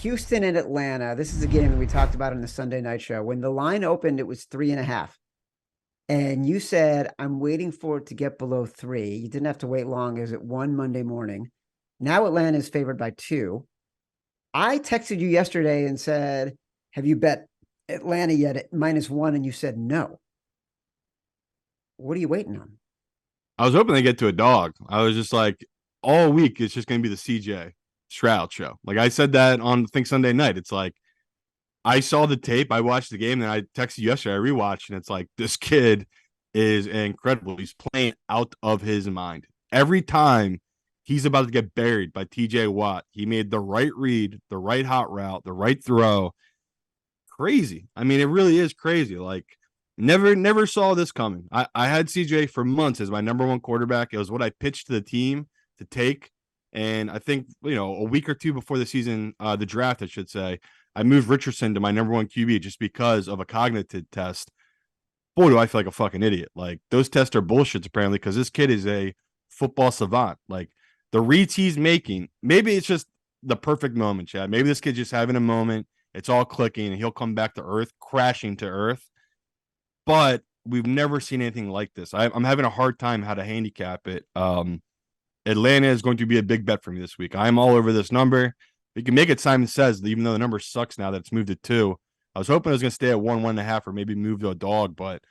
Houston and Atlanta. This is a game that we talked about on the Sunday night show. When the line opened, it was 3.5. And you said, I'm waiting for it to get below 3. You didn't have to wait long as it won Monday morning. Now Atlanta is favored by 2. I texted you yesterday and said, have you bet Atlanta yet at -1? And you said no. What are you waiting on? I was hoping to get to a dog. I was just like, all week it's just going to be the CJ Stroud show. Like I said that on I think Sunday night. It's like I saw the tape, I watched the game, and I texted you yesterday. I rewatched, and it's like this kid is incredible. He's playing out of his mind. Every time he's about to get buried by TJ Watt, he made the right read, the right hot route, the right throw. Crazy. I mean, it really is crazy. Like never saw this coming. I had CJ for months as my number one quarterback. It was what I pitched to the team to take. And I think, a week or two before the season, the draft, I should say, I moved Richardson to my number one QB just because of a cognitive test. Boy, do I feel like a fucking idiot. Like those tests are bullshits apparently because this kid is a football savant. Like the reads he's making, maybe it's just the perfect moment, Chad. Maybe this kid's just having a moment. It's all clicking and he'll come back to earth, crashing to earth. But we've never seen anything like this. I'm having a hard time how to handicap it. Atlanta is going to be a big bet for me this week. I'm all over this number. You can make it Simon Says, even though the number sucks now that it's moved to 2. I was hoping it was going to stay at 1.5, or maybe move to a dog, but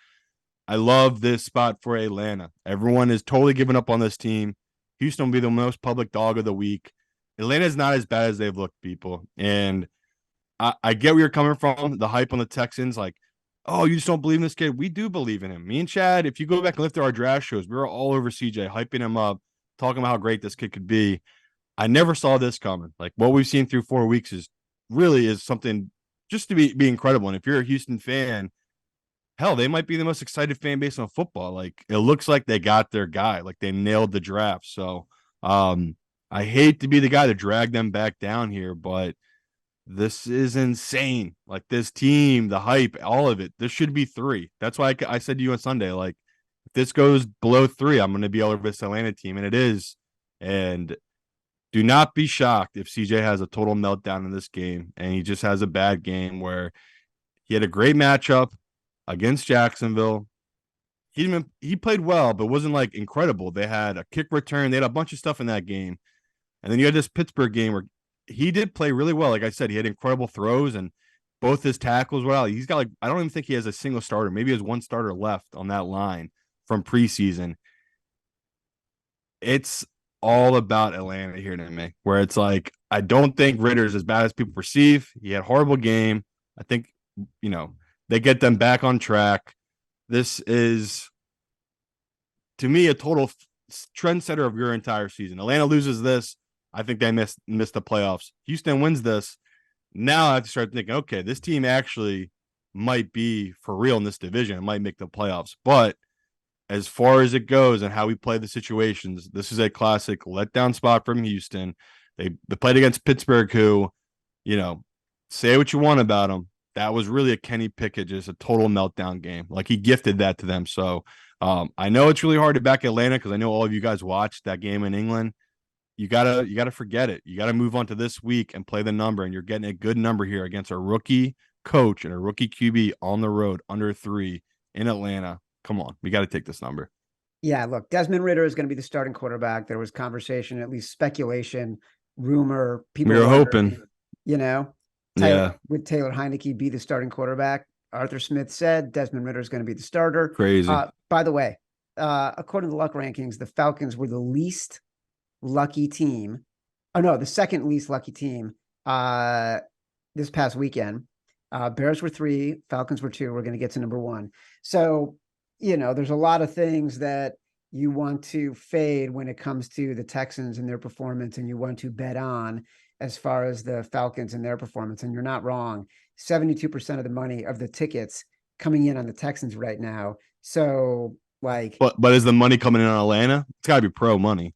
I love this spot for Atlanta. Everyone is totally giving up on this team. Houston will be the most public dog of the week. Atlanta is not as bad as they've looked, people. And I get where you're coming from, the hype on the Texans, like, oh, you just don't believe in this kid. We do believe in him. Me and Chad, if you go back and lift our draft shows, we were all over CJ, hyping him up, talking about how great this kid could be. I never saw this coming. Like what we've seen through 4 weeks is something just to be incredible. And if you're a Houston fan, hell, they might be the most excited fan base on football. Like it looks like they got their guy, like they nailed the draft. So I hate to be the guy to drag them back down here, but this is insane. Like this team, the hype, all of it. This should be 3. That's why I said to you on Sunday, like if this goes below 3, I'm going to be all over this Atlanta team, and it is. And do not be shocked if CJ has a total meltdown in this game and he just has a bad game where he had a great matchup against Jacksonville. He played well, but wasn't like incredible. They had a kick return. They had a bunch of stuff in that game. And then you had this Pittsburgh game where he did play really well. Like I said, he had incredible throws and both his tackles were out. He's got I don't even think he has a single starter. Maybe he has one starter left on that line from preseason. It's all about Atlanta here to me, where it's like, I don't think Ritter's as bad as people perceive. He had a horrible game. I think, they get them back on track. This is, to me, a total trendsetter of your entire season. Atlanta loses this. I think they missed the playoffs. Houston wins this. Now I have to start thinking, okay, this team actually might be for real in this division. It might make the playoffs. But as far as it goes and how we play the situations, this is a classic letdown spot from Houston. They played against Pittsburgh, who, say what you want about them. That was really a Kenny Pickett, just a total meltdown game. Like he gifted that to them. So I know it's really hard to back Atlanta because I know all of you guys watched that game in England. You gotta forget it. You gotta move on to this week and play the number, and you're getting a good number here against a rookie coach and a rookie QB on the road under 3 in Atlanta. Come on, we got to take this number. Yeah, look, Desmond Ridder is going to be the starting quarterback. There was conversation, at least speculation, rumor, people We were hoping, would Taylor Heineke be the starting quarterback? Arthur Smith said Desmond Ridder is going to be the starter. Crazy. By the way, according to the luck rankings, the Falcons were the least lucky team. Oh no, the second least lucky team this past weekend. Bears were 3, Falcons were 2. We're going to get to number 1. So, there's a lot of things that you want to fade when it comes to the Texans and their performance, and you want to bet on as far as the Falcons and their performance. And you're not wrong. 72% of the money of the tickets coming in on the Texans right now. So like, but is the money coming in on Atlanta? It's gotta be pro money.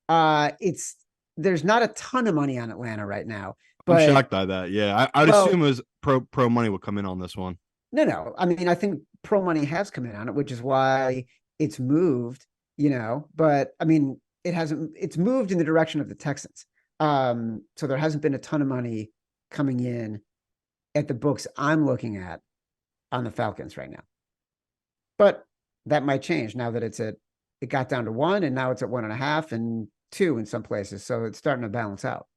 There's not a ton of money on Atlanta right now. But I'm shocked by that. Yeah, I'd assume it was pro money would come in on this one. No. I mean, I think pro money has come in on it, which is why it's moved, but I mean, it's moved in the direction of the Texans. So there hasn't been a ton of money coming in at the books I'm looking at on the Falcons right now. But that might change now that it got down to 1 and now it's at 1.5 and 2 in some places. So it's starting to balance out.